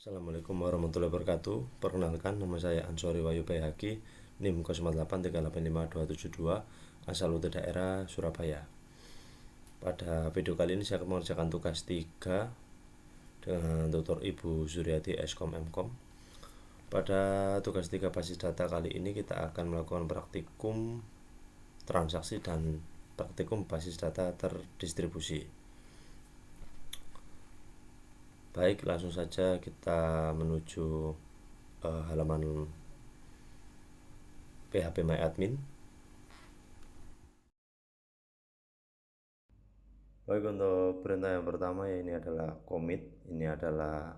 Assalamualaikum warahmatullahi wabarakatuh. Perkenalkan, nama saya Ansori Wahyu Bayhaqi, NIM 08385272, asal UT daerah Surabaya. Pada video kali ini saya akan mengerjakan tugas 3 dengan Dr. Ibu Suryati Eskom Mkom. Pada tugas 3 basis data kali ini kita akan melakukan praktikum transaksi dan praktikum basis data terdistribusi. Baik, langsung saja kita menuju halaman PHP My Admin. Baik, untuk perintah yang pertama ya, ini adalah commit. Ini adalah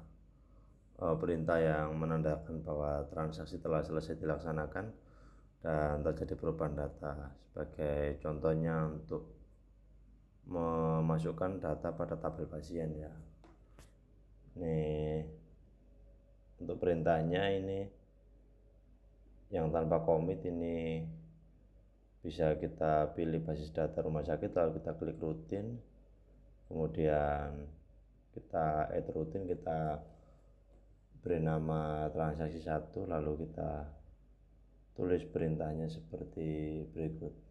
perintah yang menandakan bahwa transaksi telah selesai dilaksanakan dan terjadi perubahan data. Sebagai contohnya untuk memasukkan data pada tabel pasien ya. Ini untuk perintahnya ini yang tanpa commit ini bisa kita pilih basis data rumah sakit, lalu kita klik rutin, kemudian kita add rutin, kita beri nama transaksi 1, lalu kita tulis perintahnya seperti berikut.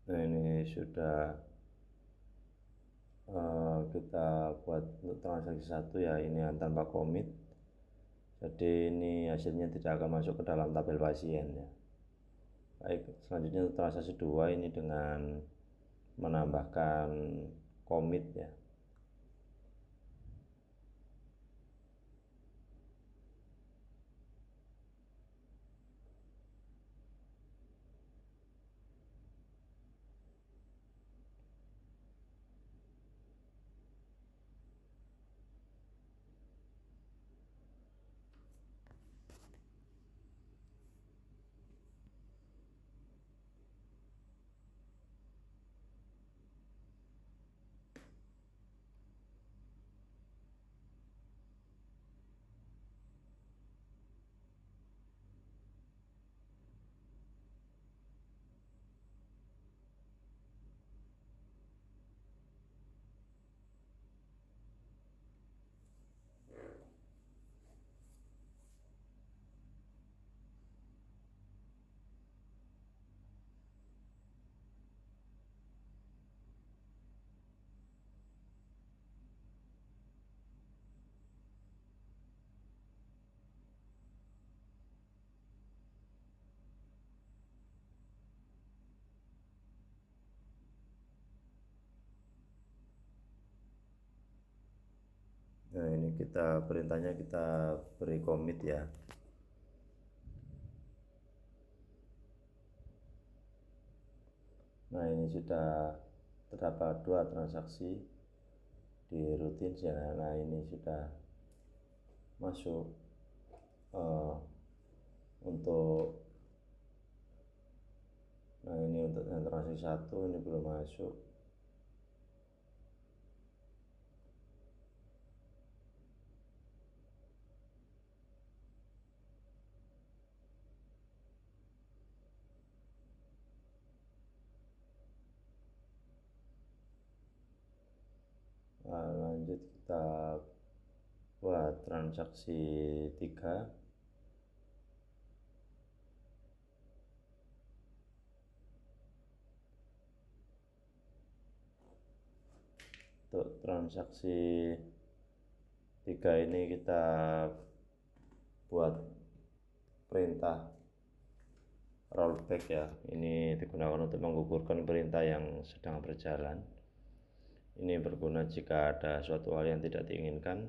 Nah, ini sudah kita buat untuk transaksi 1 ya, ini yang tanpa komit. Jadi ini hasilnya tidak akan masuk ke dalam tabel pasien ya. Baik, selanjutnya untuk transaksi 2 ini dengan menambahkan komit ya. Nah, ini kita perintahnya kita beri komit ya. Nah, ini sudah terdapat 2 transaksi di rutin ya. Nah, ini sudah masuk untuk, nah ini untuk yang transaksi 1 ini belum masuk. Nah, lanjut kita buat transaksi 3. Untuk transaksi 3 ini kita buat perintah rollback ya. Ini digunakan untuk menggugurkan perintah yang sedang berjalan. Ini berguna jika ada suatu hal yang tidak diinginkan.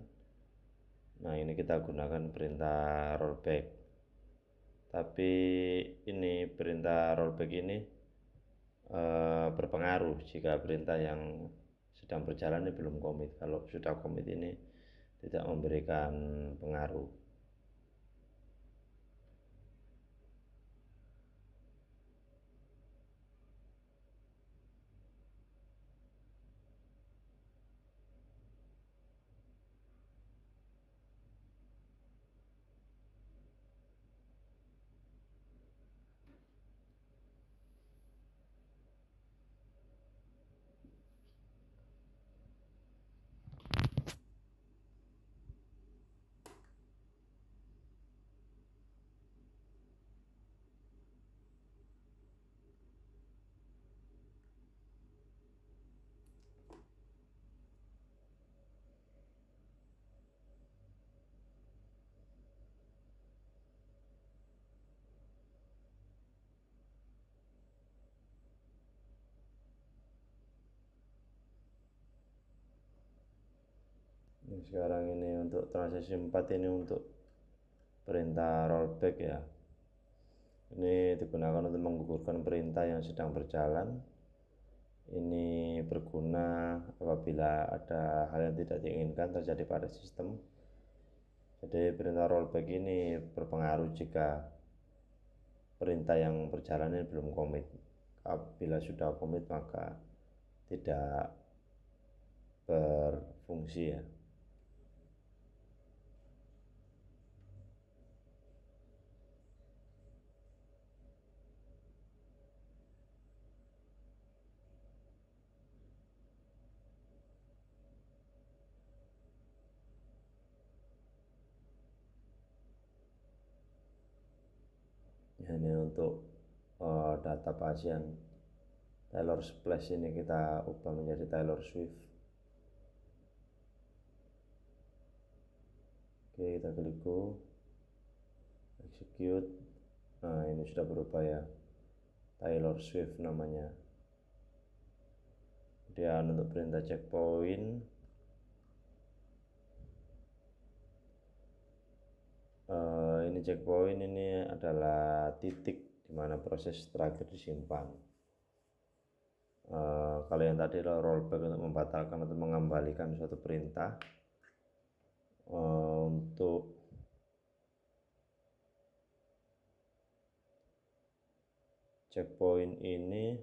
Nah, ini kita gunakan perintah rollback. Tapi ini perintah rollback ini berpengaruh jika perintah yang sedang berjalan ini belum commit. Kalau sudah commit ini tidak memberikan pengaruh. Ini sekarang ini untuk transaksi 4 ini untuk perintah rollback ya. Ini digunakan untuk menggugurkan perintah yang sedang berjalan. Ini berguna apabila ada hal yang tidak diinginkan terjadi pada sistem. Jadi perintah rollback ini berpengaruh jika perintah yang berjalan ini belum komit. Apabila sudah komit maka tidak berfungsi ya. Ini untuk data pasien Taylor Splash ini kita ubah menjadi Taylor Swift. Oke, kita klik go, execute. Nah, ini sudah berubah ya, Taylor Swift namanya. Kemudian untuk perintah checkpoint, ini checkpoint ini adalah titik di mana proses terakhir disimpan. Kalau yang tadi adalah rollback untuk membatalkan atau mengembalikan suatu perintah. Untuk checkpoint ini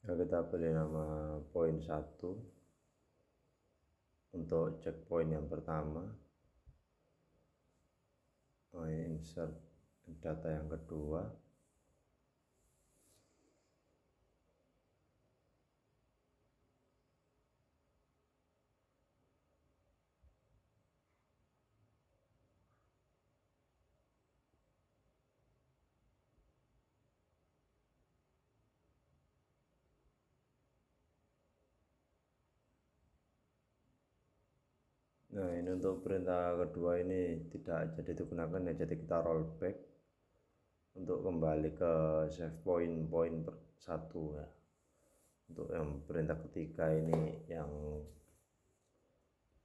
ya, kita beri nama poin 1 untuk checkpoint yang pertama. Insert data yang kedua. Nah, ini untuk perintah kedua ini tidak jadi digunakan ya, jadi kita rollback untuk kembali ke save point poin 1 ya. Untuk yang perintah ketiga ini yang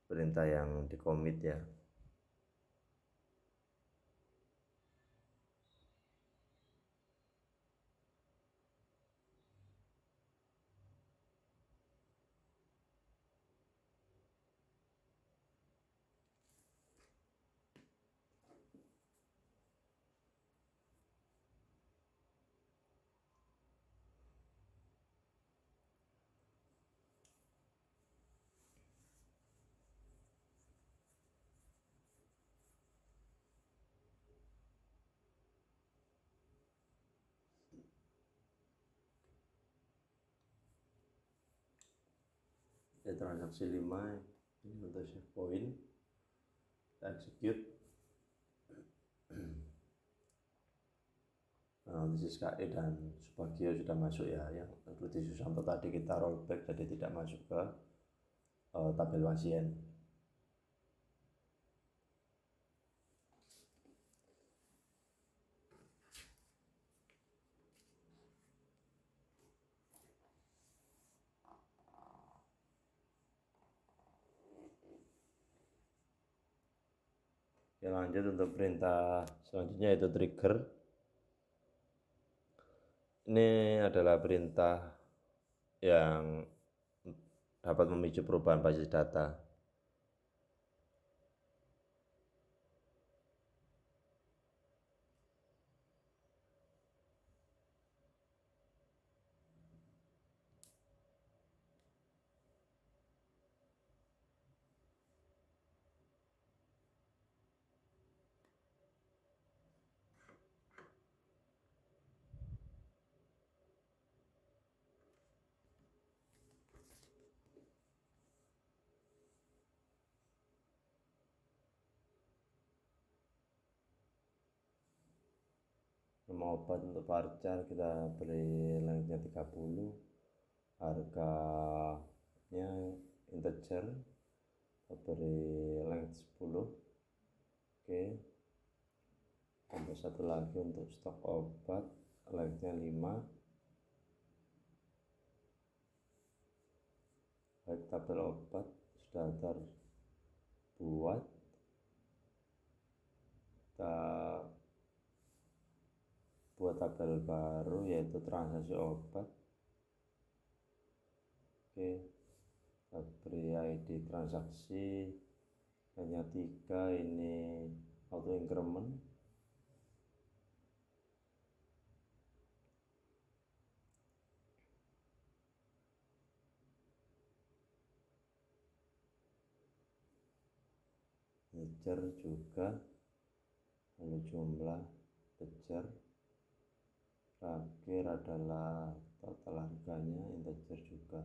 perintah yang di commit ya. transaksi 5 ini untuk save point, kita execute. Nah, this is KE dan Subagio sudah masuk ya, yang Rudi Susanto tadi kita rollback jadi tidak masuk ke tabel pasien. Oke, lanjut untuk perintah selanjutnya yaitu trigger. Ini adalah perintah yang dapat memicu perubahan basis data. Nama obat untuk Parcar kita beri lengthnya 30, harganya integer, kita beri length 10. Oke, tambah satu lagi untuk stok obat, lengthnya 5. Baik, tabel obat sudah terbuat. Kita buat tabel baru yaitu transaksi obat. Oke, kita beri ID transaksi hanya 3, ini auto increment. Ledger juga, lalu jumlah ledger. Terakhir adalah total harganya, integer juga.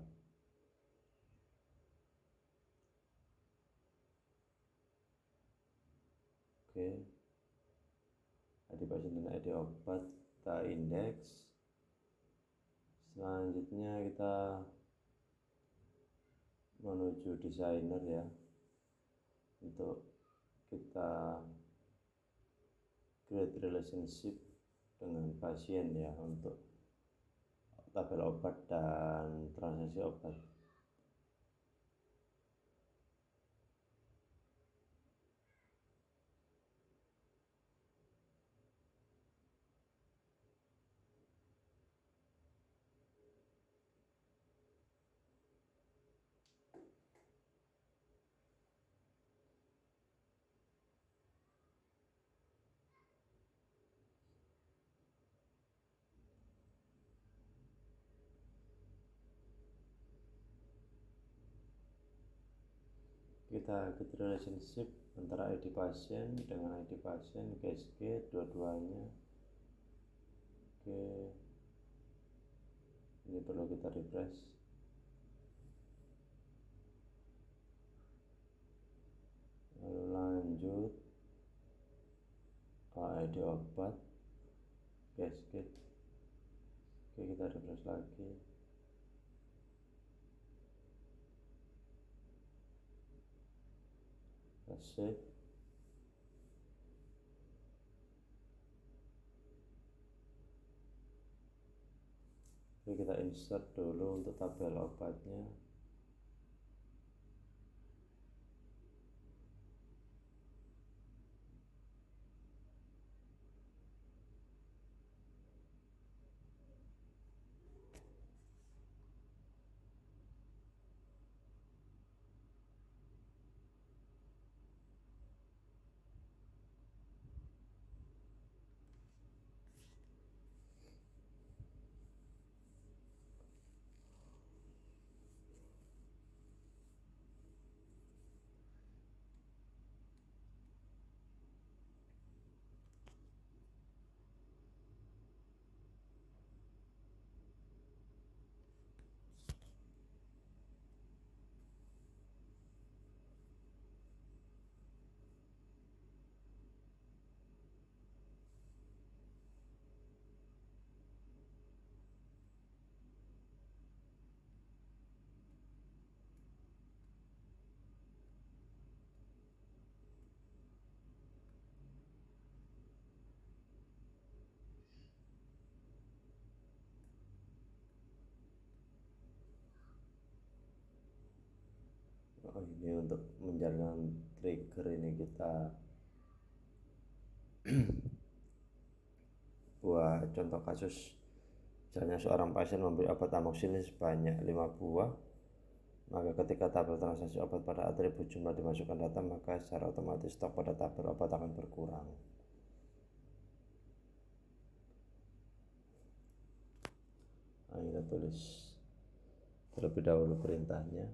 Oke, ID pasien dan ID obat kita indeks. Selanjutnya kita menuju designer ya, untuk kita create relationship dengan pasien ya, untuk tabel obat dan transaksi obat. Kita get relationship antara ID pasien dengan ID pasien, cascade dua-duanya. Oke, ini perlu kita refresh. Lalu lanjut ID obat, cascade. Oke, kita refresh lagi. Save. Oke, kita insert dulu untuk tabel obatnya. Oh, ini untuk menjalankan trigger ini kita buat contoh kasus. Misalnya seorang pasien memberi obat amoxicillin sebanyak 5 buah, maka ketika tabel transaksi obat pada atribut jumlah dimasukkan data, maka secara otomatis stok pada tabel obat akan berkurang. Nah, kita tulis terlebih dahulu perintahnya.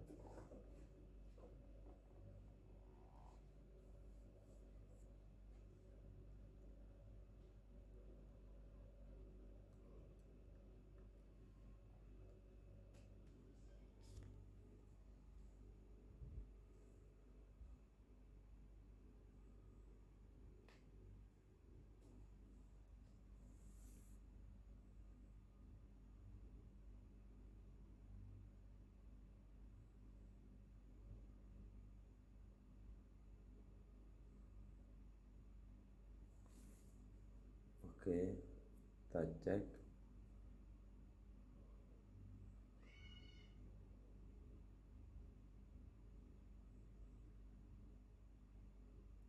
Oke, kita cek.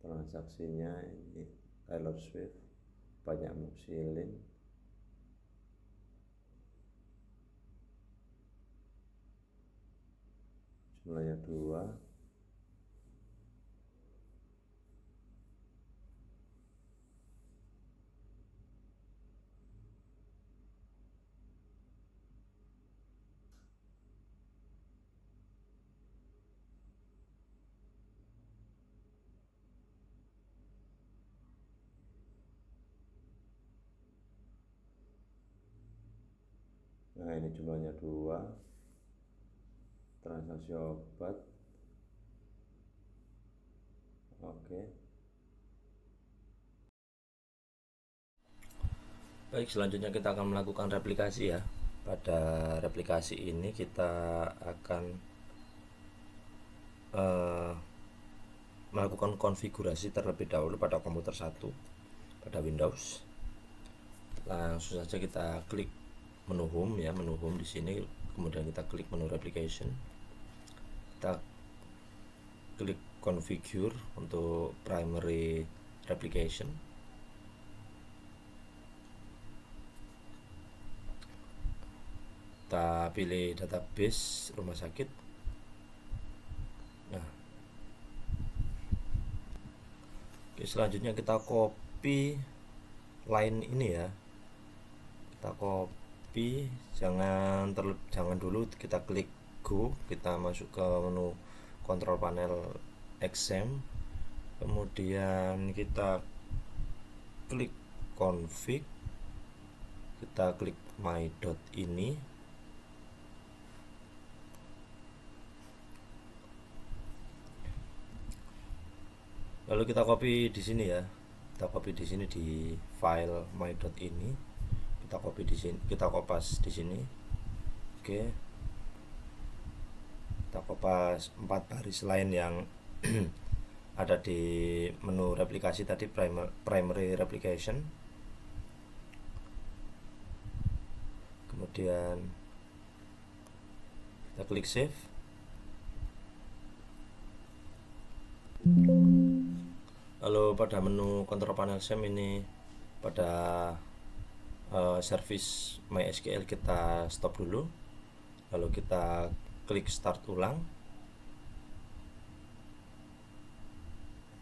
Transaksinya ini Taylor Swift, banyak amoxicillin, jumlahnya 2. Nah, ini jumlahnya 2. Transaksi obat. Oke. Baik, selanjutnya kita akan melakukan replikasi ya. Pada replikasi ini kita akan melakukan konfigurasi terlebih dahulu pada komputer 1 pada Windows. Langsung saja kita klik menu home ya, menu home di sini, kemudian kita klik menu replication. Kita klik configure untuk primary replication. Kita pilih database rumah sakit. Nah, oke, selanjutnya kita copy line ini ya. Kita copy, jangan dulu kita klik go, kita masuk ke menu control panel exam, kemudian kita klik config, kita klik my dot ini. Lalu kita copy di sini ya. Kita copy di sini di file my dot ini. Kita copy di sini, kita kopas di sini. Oke. Kita kopas 4 baris lain yang ada di menu replikasi tadi, primary replication. Kemudian kita klik save. Lalu pada menu control panel SAM ini, pada service MySQL kita stop dulu. Lalu kita klik start ulang.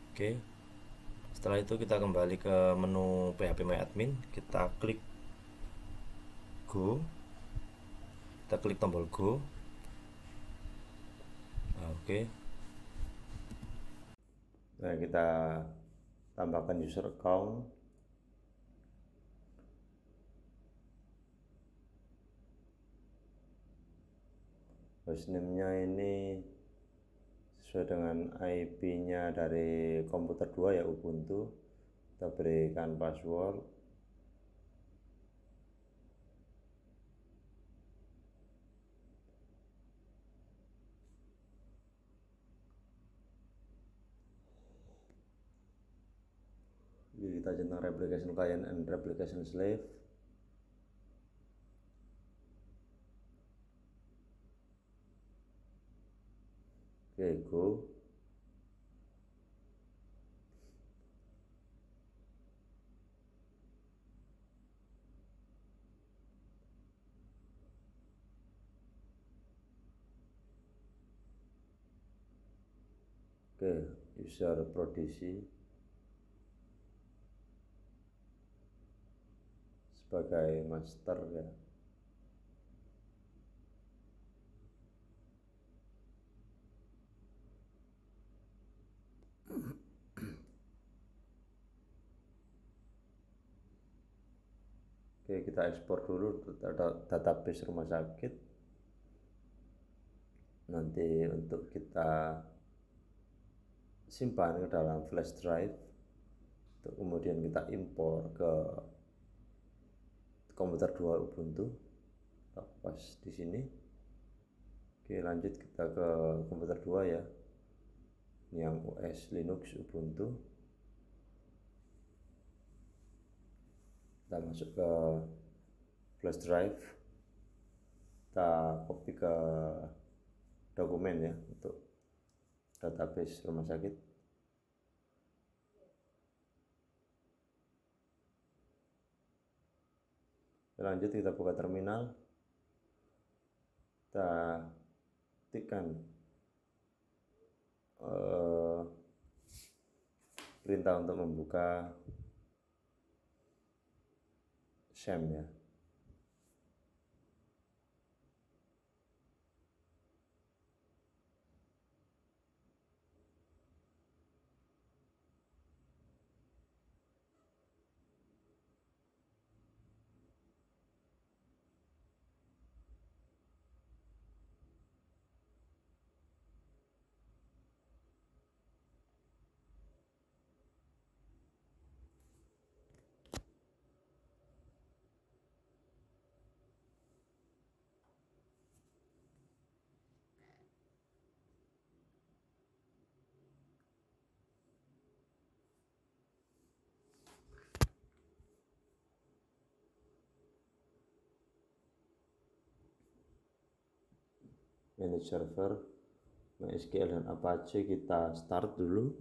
Oke. Setelah itu kita kembali ke menu PHPMyAdmin, kita klik go. Kita klik tombol go. Nah, oke. Nah, kita tambahkan user account. Hostname-nya ini sesuai dengan IP-nya dari komputer 2 ya, Ubuntu. Kita berikan password. Kita tentang replication client and replication slave. Yaiku user produksi sebagai master ya. Kita ekspor dulu database rumah sakit. Nanti untuk kita simpan ke dalam flash drive. Untuk kemudian kita impor ke komputer 2 Ubuntu. Pas di sini. Lanjut kita ke komputer 2 ya. Yang OS Linux Ubuntu. Kita masuk ke flash drive, kita copy ke dokumen ya untuk database rumah sakit. Lanjut kita buka terminal, kita ketikkan perintah untuk membuka sham ya. Manage server, MySQL dan Apache kita start dulu.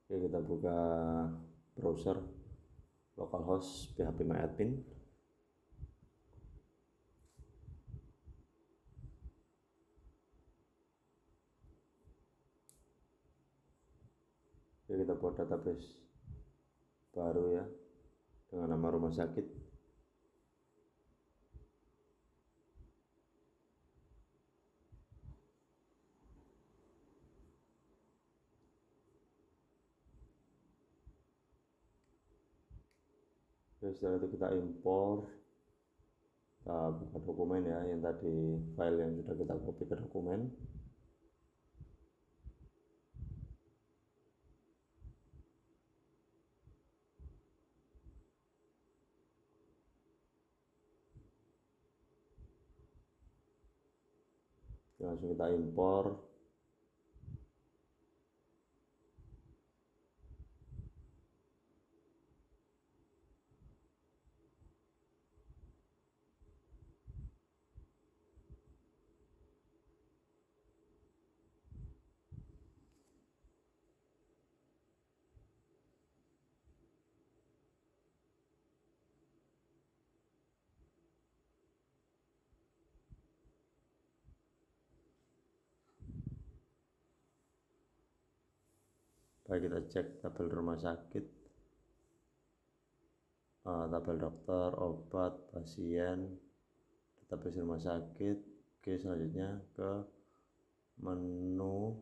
Kita buka browser localhost phpMyAdmin. Kita buat database baru ya dengan nama rumah sakit. Setelah itu kita impor, kita buka dokumen ya, yang tadi file yang sudah kita copy ke dokumen. Langsung kita impor. Baik, kita cek tabel rumah sakit, tabel dokter, obat, pasien, database rumah sakit. Oke, selanjutnya ke menu.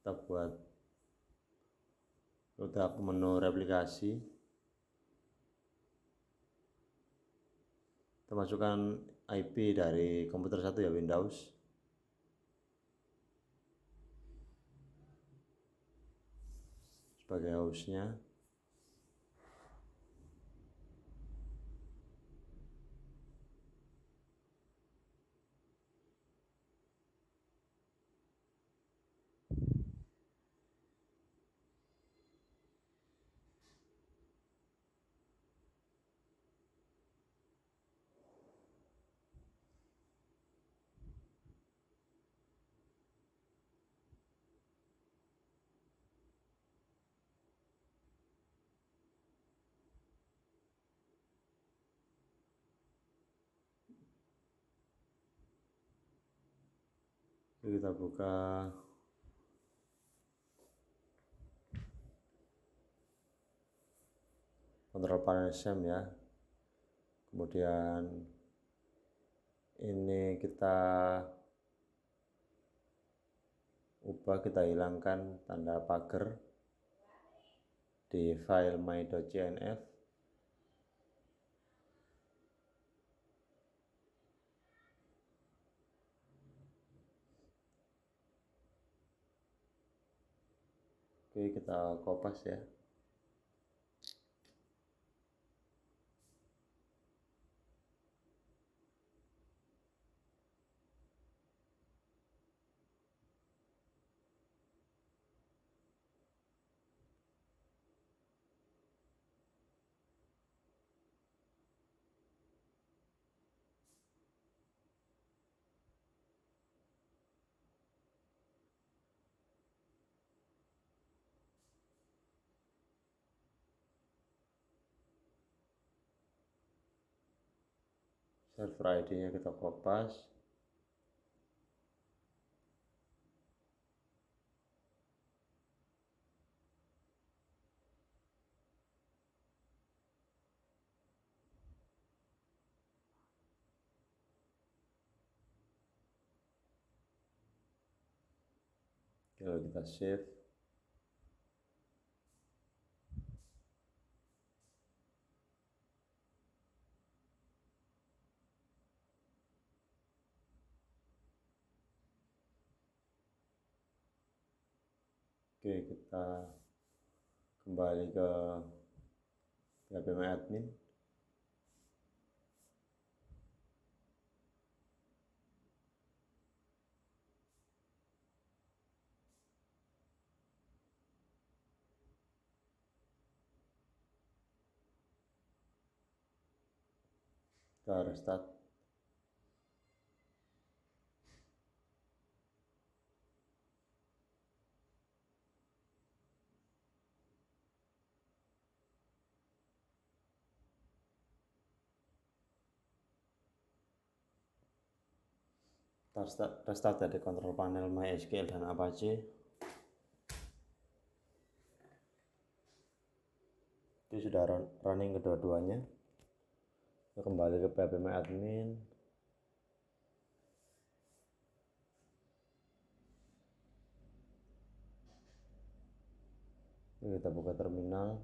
Kita buat menu replikasi. Kita masukkan IP dari komputer 1 ya, Windows. Sebagai hostnya. Kita buka kontrol panel SEM ya. Kemudian ini kita ubah, kita hilangkan tanda pagar di file my.cnf. Oke, kita kopas ya. Server ID-nya kita kopas. Lalu kita save. Oke, kita kembali ke PHP admin. Kita restart. Restart dari kontrol panel MySQL dan Apache. Itu sudah running kedua-duanya. Kita kembali ke PHP admin. Kita buka terminal.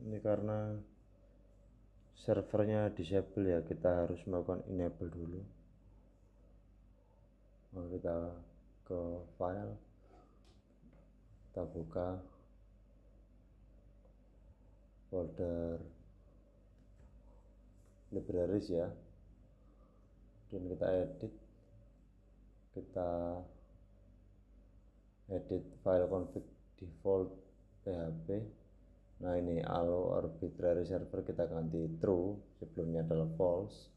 Ini karena servernya disable ya, kita harus melakukan enable dulu. Kita ke file, kita buka folder libraries ya, dan kita edit file config default php. Nah, ini allow arbitrary server kita ganti true, sebelumnya adalah false.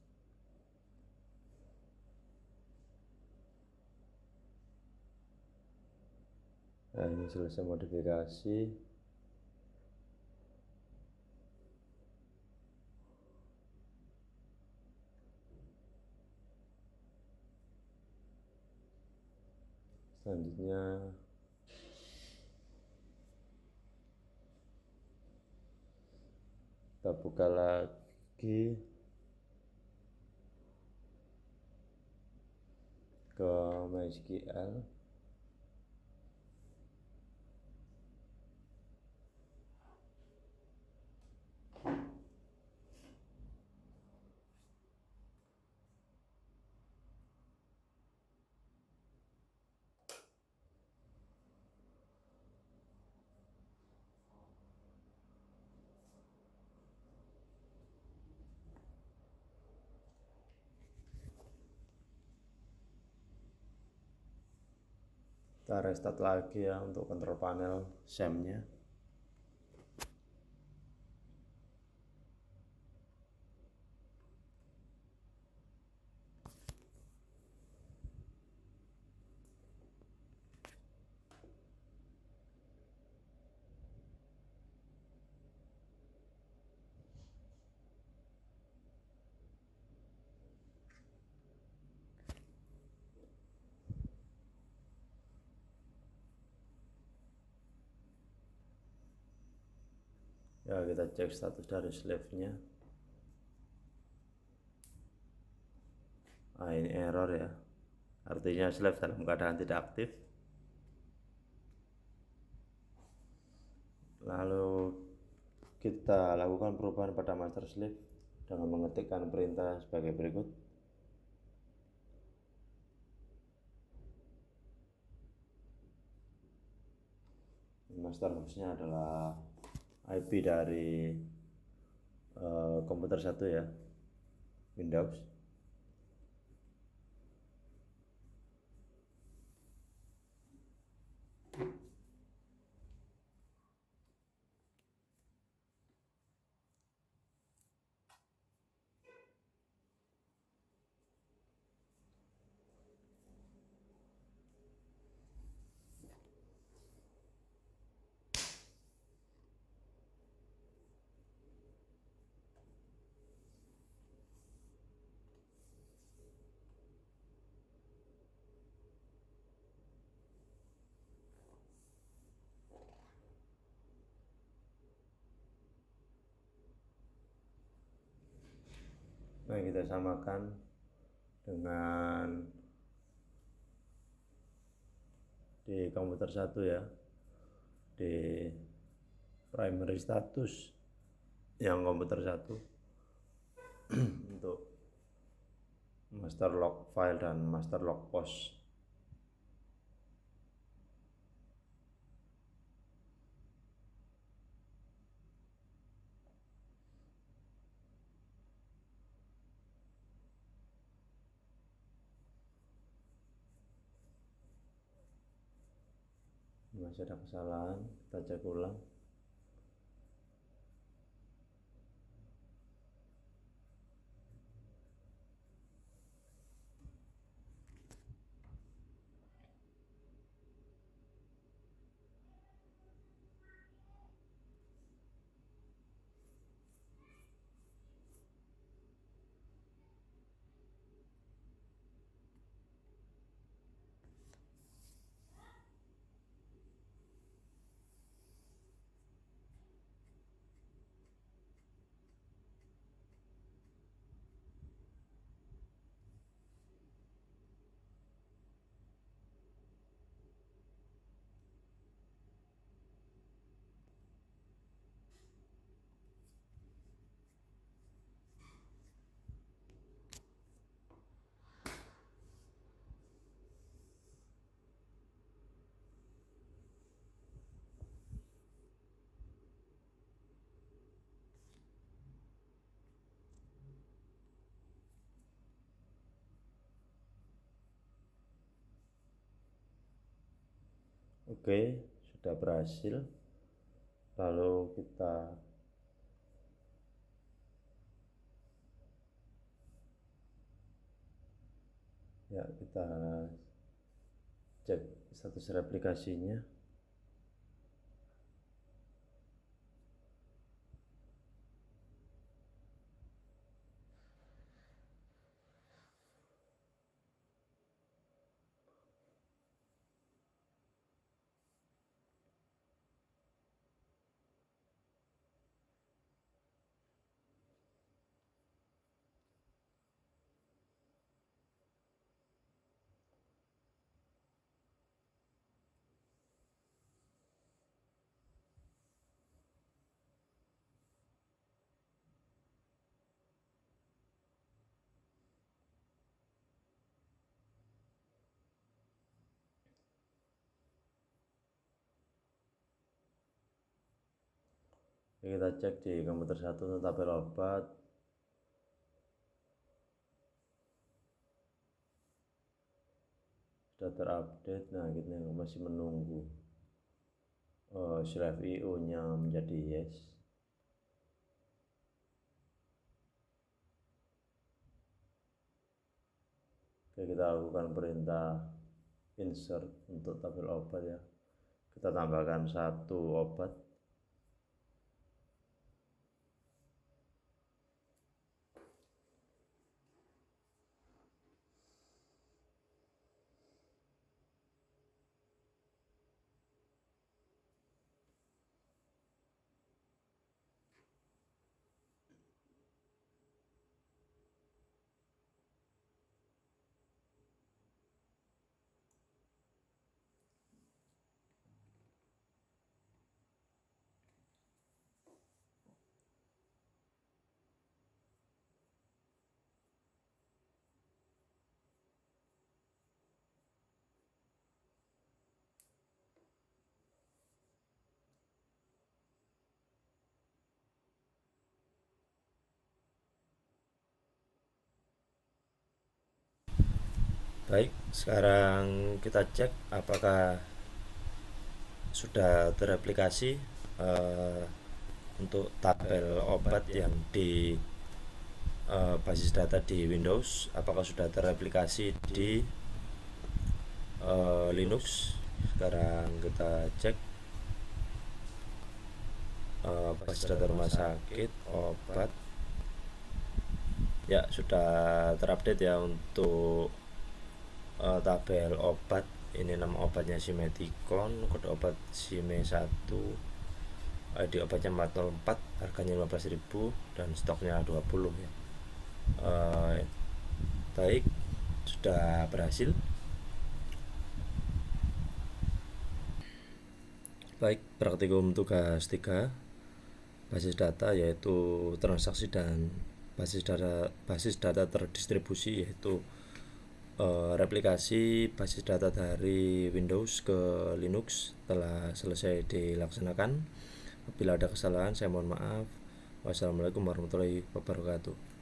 Nah, ini selesai modifikasi. Selanjutnya Kita buka lagi ke MySQL. Kita restart lagi ya untuk control panel SAM-nya. Ya, kita cek status dari slave-nya. Ini error ya, artinya slave dalam keadaan tidak aktif. Lalu kita lakukan perubahan pada master slave dengan mengetikkan perintah sebagai berikut. Master hostnya adalah IP dari komputer 1 ya, Windows. Nah, kita samakan dengan di komputer 1 ya, di primary status yang komputer 1 untuk master log file dan master log post. Masih ada kesalahan, kita cek ulang. Oke, sudah berhasil. Lalu kita cek status replikasinya. Kita cek di komputer 1 untuk tabel obat. Sudah terupdate. Nah, kita masih menunggu Shref IO nya menjadi yes. Oke, kita lakukan perintah insert untuk tabel obat ya. Kita tambahkan 1 obat. Baik, sekarang kita cek apakah sudah teraplikasi untuk tabel obat yang di basis data di Windows, apakah sudah teraplikasi di Linux. Sekarang kita cek basis data rumah sakit obat ya, sudah terupdate ya untuk tabel obat. Ini nama obatnya Simeticon, kode obat Sime1, ID obatnya 404, harganya 15.000 dan stoknya 20 ya. Baik, sudah berhasil. Baik, praktikum tugas 3 basis data yaitu transaksi dan basis data terdistribusi, yaitu replikasi basis data dari Windows ke Linux telah selesai dilaksanakan. Apabila ada kesalahan saya mohon maaf. Wassalamualaikum warahmatullahi wabarakatuh.